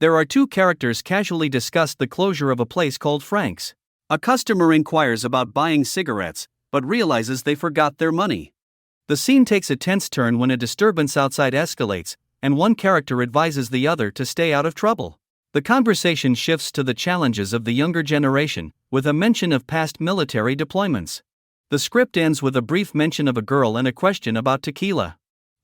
There are two characters casually discuss the closure of a place called Frank's. A customer inquires about buying cigarettes, but realizes they forgot their money. The scene takes a tense turn when a disturbance outside escalates, and one character advises the other to stay out of trouble. The conversation shifts to the challenges of the younger generation, with a mention of past military deployments. The script ends with a brief mention of a girl and a question about tequila.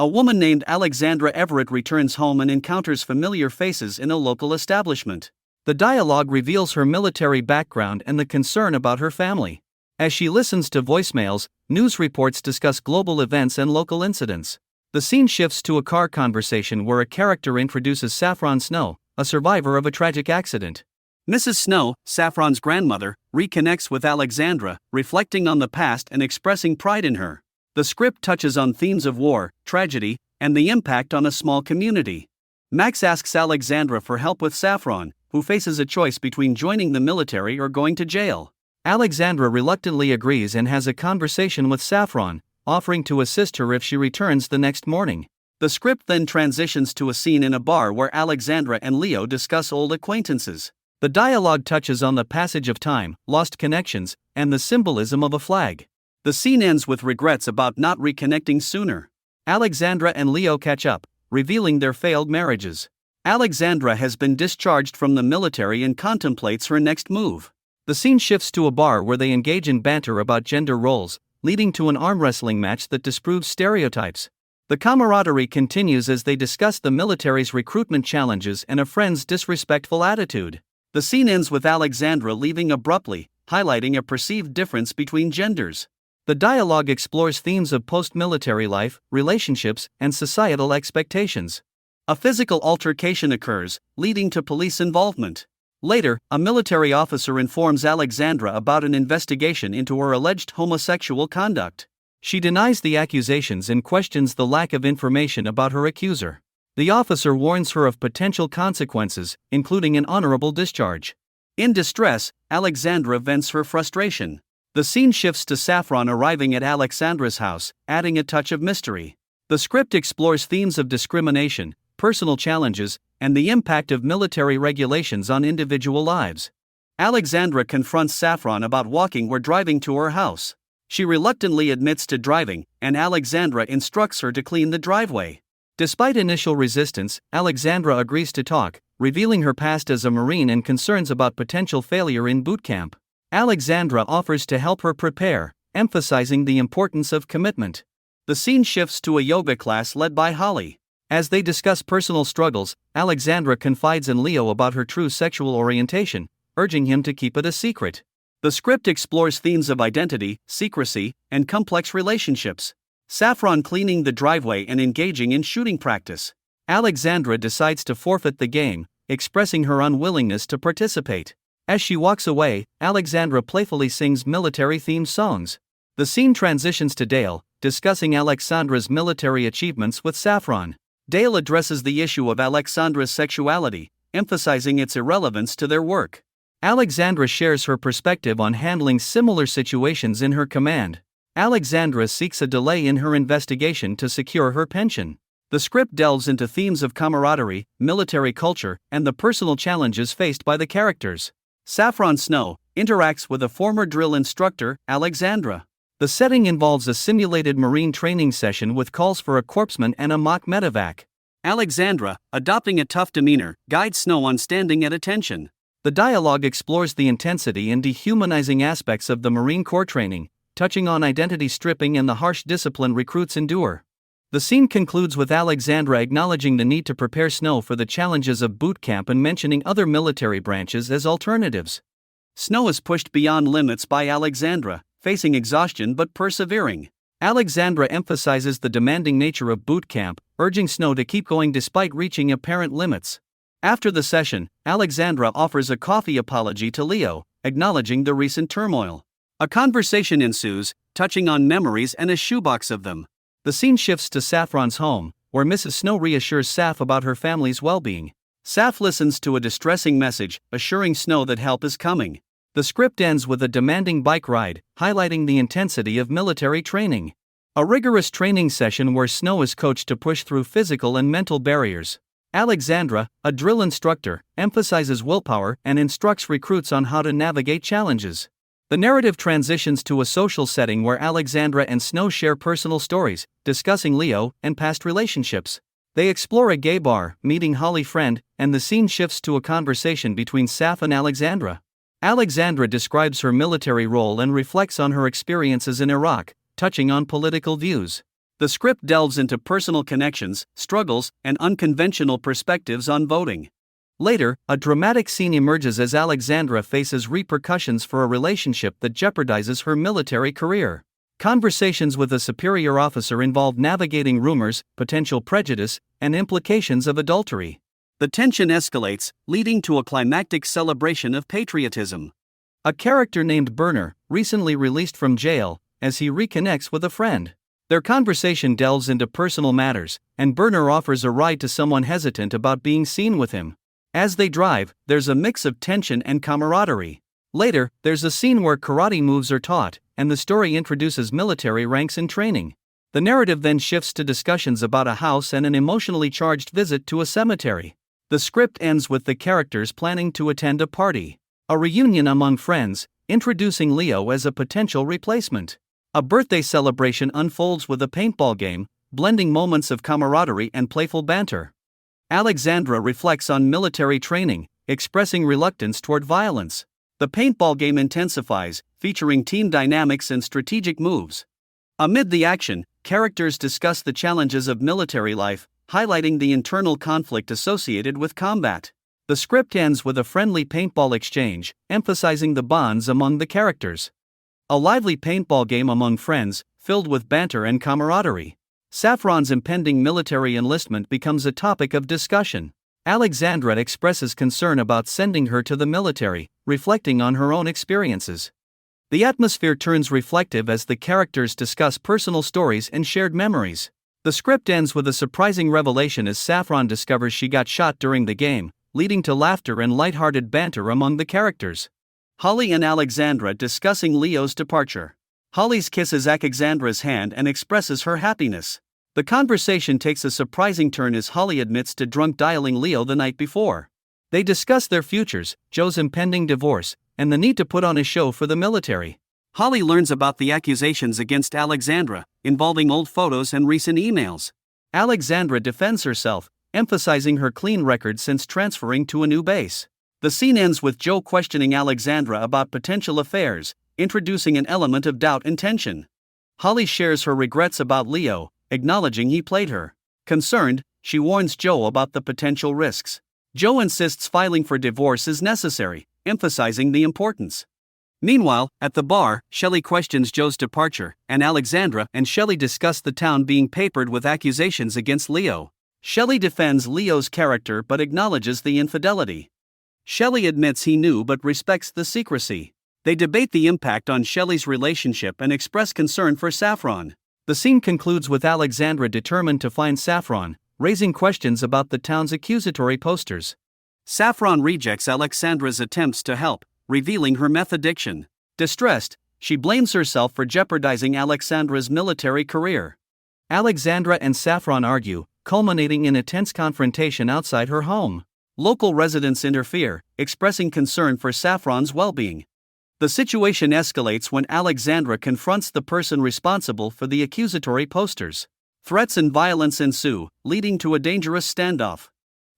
A woman named Alexandra Everett returns home and encounters familiar faces in a local establishment. The dialogue reveals her military background and the concern about her family. As she listens to voicemails, news reports discuss global events and local incidents. The scene shifts to a car conversation where a character introduces Saffron Snow, a survivor of a tragic accident. Mrs. Snow, Saffron's grandmother, reconnects with Alexandra, reflecting on the past and expressing pride in her. The script touches on themes of war, tragedy, and the impact on a small community. Max asks Alexandra for help with Saffron, who faces a choice between joining the military or going to jail. Alexandra reluctantly agrees and has a conversation with Saffron, offering to assist her if she returns the next morning. The script then transitions to a scene in a bar where Alexandra and Leo discuss old acquaintances. The dialogue touches on the passage of time, lost connections, and the symbolism of a flag. The scene ends with regrets about not reconnecting sooner. Alexandra and Leo catch up, revealing their failed marriages. Alexandra has been discharged from the military and contemplates her next move. The scene shifts to a bar where they engage in banter about gender roles, leading to an arm wrestling match that disproves stereotypes. The camaraderie continues as they discuss the military's recruitment challenges and a friend's disrespectful attitude. The scene ends with Alexandra leaving abruptly, highlighting a perceived difference between genders. The dialogue explores themes of post-military life, relationships, and societal expectations. A physical altercation occurs, leading to police involvement. Later, a military officer informs Alexandra about an investigation into her alleged homosexual conduct. She denies the accusations and questions the lack of information about her accuser. The officer warns her of potential consequences, including an honorable discharge. In distress, Alexandra vents her frustration. The scene shifts to Saffron arriving at Alexandra's house, adding a touch of mystery. The script explores themes of discrimination, personal challenges, and the impact of military regulations on individual lives. Alexandra confronts Saffron about walking or driving to her house. She reluctantly admits to driving, and Alexandra instructs her to clean the driveway. Despite initial resistance, Alexandra agrees to talk, revealing her past as a Marine and concerns about potential failure in boot camp. Alexandra offers to help her prepare, emphasizing the importance of commitment. The scene shifts to a yoga class led by Holly. As they discuss personal struggles, Alexandra confides in Leo about her true sexual orientation, urging him to keep it a secret. The script explores themes of identity, secrecy, and complex relationships. Saffron cleaning the driveway and engaging in shooting practice. Alexandra decides to forfeit the game, expressing her unwillingness to participate. As she walks away, Alexandra playfully sings military-themed songs. The scene transitions to Dale, discussing Alexandra's military achievements with Saffron. Dale addresses the issue of Alexandra's sexuality, emphasizing its irrelevance to their work. Alexandra shares her perspective on handling similar situations in her command. Alexandra seeks a delay in her investigation to secure her pension. The script delves into themes of camaraderie, military culture, and the personal challenges faced by the characters. Saffron Snow interacts with a former drill instructor, Alexandra. The setting involves a simulated Marine training session with calls for a corpsman and a mock medevac. Alexandra, adopting a tough demeanor, guides Snow on standing at attention. The dialogue explores the intensity and dehumanizing aspects of the Marine Corps training, touching on identity stripping and the harsh discipline recruits endure. The scene concludes with Alexandra acknowledging the need to prepare Snow for the challenges of boot camp and mentioning other military branches as alternatives. Snow is pushed beyond limits by Alexandra, facing exhaustion but persevering. Alexandra emphasizes the demanding nature of boot camp, urging Snow to keep going despite reaching apparent limits. After the session, Alexandra offers a coffee apology to Leo, acknowledging the recent turmoil. A conversation ensues, touching on memories and a shoebox of them. The scene shifts to Saffron's home, where Mrs. Snow reassures Saff about her family's well-being. Saff listens to a distressing message, assuring Snow that help is coming. The script ends with a demanding bike ride, highlighting the intensity of military training. A rigorous training session where Snow is coached to push through physical and mental barriers. Alexandra, a drill instructor, emphasizes willpower and instructs recruits on how to navigate challenges. The narrative transitions to a social setting where Alexandra and Snow share personal stories, discussing Leo and past relationships. They explore a gay bar, meeting Holly's friend, and the scene shifts to a conversation between Saf and Alexandra. Alexandra describes her military role and reflects on her experiences in Iraq, touching on political views. The script delves into personal connections, struggles, and unconventional perspectives on voting. Later, a dramatic scene emerges as Alexandra faces repercussions for a relationship that jeopardizes her military career. Conversations with a superior officer involve navigating rumors, potential prejudice, and implications of adultery. The tension escalates, leading to a climactic celebration of patriotism. A character named Burner, recently released from jail, as he reconnects with a friend. Their conversation delves into personal matters, and Burner offers a ride to someone hesitant about being seen with him. As they drive, there's a mix of tension and camaraderie. Later, there's a scene where karate moves are taught, and the story introduces military ranks and training. The narrative then shifts to discussions about a house and an emotionally charged visit to a cemetery. The script ends with the characters planning to attend a party. A reunion among friends, introducing Leo as a potential replacement. A birthday celebration unfolds with a paintball game, blending moments of camaraderie and playful banter. Alexandra reflects on military training, expressing reluctance toward violence. The paintball game intensifies, featuring team dynamics and strategic moves. Amid the action, characters discuss the challenges of military life, highlighting the internal conflict associated with combat. The script ends with a friendly paintball exchange, emphasizing the bonds among the characters. A lively paintball game among friends, filled with banter and camaraderie. Saffron's impending military enlistment becomes a topic of discussion. Alexandra expresses concern about sending her to the military, reflecting on her own experiences. The atmosphere turns reflective as the characters discuss personal stories and shared memories. The script ends with a surprising revelation as Saffron discovers she got shot during the game, leading to laughter and lighthearted banter among the characters. Holly and Alexandra discussing Leo's departure. Holly's kisses Alexandra's hand and expresses her happiness. The conversation takes a surprising turn as Holly admits to drunk dialing Leo the night before. They discuss their futures, Joe's impending divorce, and the need to put on a show for the military. Holly learns about the accusations against Alexandra, involving old photos and recent emails. Alexandra defends herself, emphasizing her clean record since transferring to a new base. The scene ends with Joe questioning Alexandra about potential affairs, introducing an element of doubt and tension. Holly shares her regrets about Leo, acknowledging he played her. Concerned, she warns Joe about the potential risks. Joe insists filing for divorce is necessary, emphasizing the importance. Meanwhile, at the bar, Shelley questions Joe's departure, and Alexandra and Shelley discuss the town being papered with accusations against Leo. Shelley defends Leo's character but acknowledges the infidelity. Shelley admits he knew but respects the secrecy. They debate the impact on Shelley's relationship and express concern for Saffron. The scene concludes with Alexandra determined to find Saffron, raising questions about the town's accusatory posters. Saffron rejects Alexandra's attempts to help, revealing her meth addiction. Distressed, she blames herself for jeopardizing Alexandra's military career. Alexandra and Saffron argue, culminating in a tense confrontation outside her home. Local residents interfere, expressing concern for Saffron's well-being. The situation escalates when Alexandra confronts the person responsible for the accusatory posters. Threats and violence ensue, leading to a dangerous standoff.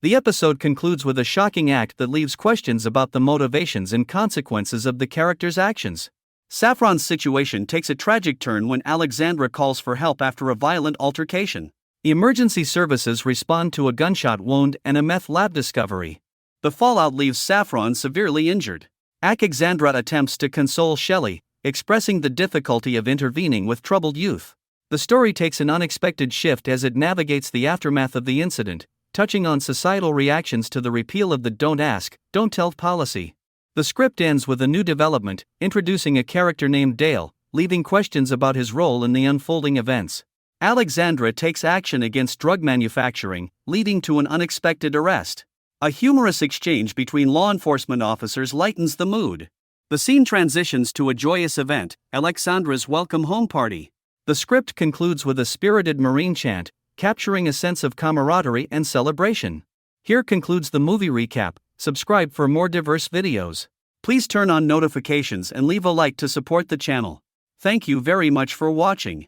The episode concludes with a shocking act that leaves questions about the motivations and consequences of the characters' actions. Saffron's situation takes a tragic turn when Alexandra calls for help after a violent altercation. Emergency services respond to a gunshot wound and a meth lab discovery. The fallout leaves Saffron severely injured. Alexandra attempts to console Shelley, expressing the difficulty of intervening with troubled youth. The story takes an unexpected shift as it navigates the aftermath of the incident, touching on societal reactions to the repeal of the Don't Ask, Don't Tell policy. The script ends with a new development, introducing a character named Dale, leaving questions about his role in the unfolding events. Alexandra takes action against drug manufacturing, leading to an unexpected arrest. A humorous exchange between law enforcement officers lightens the mood. The scene transitions to a joyous event, Alexandra's welcome home party. The script concludes with a spirited marine chant, capturing a sense of camaraderie and celebration. Here concludes the movie recap. Subscribe for more diverse videos. Please turn on notifications and leave a like to support the channel. Thank you very much for watching.